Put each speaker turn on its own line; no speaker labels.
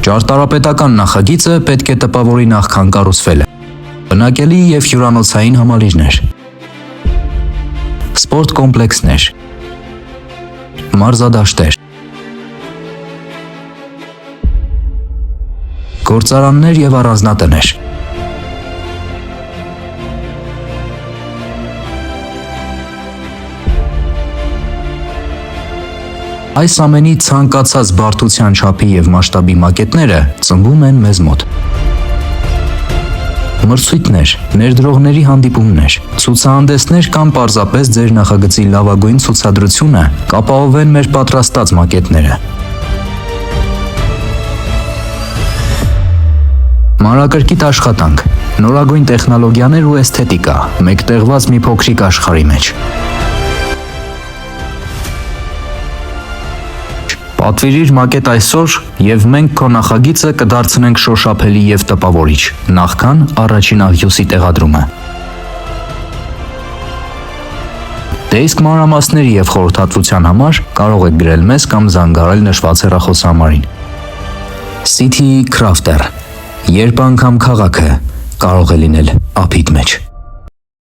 Ճարտարապետական նախագիծը պետք է տպավորի նախքան կառուցվելը։ Բնակելի և հյուրանոցային համալիրներ, սպորտ կոմպլեքսներ, մարզադաշտեր, գործարաններ և առանձնատներ։ Այս ամենի ցանկացած բարդության չափի և մասշտաբի մակետները ծնվում են մեզ մոտ։ Մրցույթներ, ներդրողների հանդիպումներ, ցուցահանդեսներ կամ պարզապես ձեր նախագծի լավագույն ցուցադրությունը կապահովեն մեր պատրաստած մակետները։ Մանրակրկիտ աշխատանք, նորագույն տեխնոլոգիաներ ու էսթետիկա, մեկտեղված մի փոքրիկ աշխարհի մեջ։ Պատվիրիր մակետ այսօր, և մենք քո նախագիծը կդարձնենք շոշափելի և տպավորիչ, նախքան առաջին աղյուսի տեղադրումը։ Դե իսկ մանրամասների և խորհրդատվության համար կարող եք գրել մեզ կամ զանգահարել նշված հեռախոսահամարին։ City Crafter, երբ անգամ քաղաքը կարող է լինել ափիդ մեջ։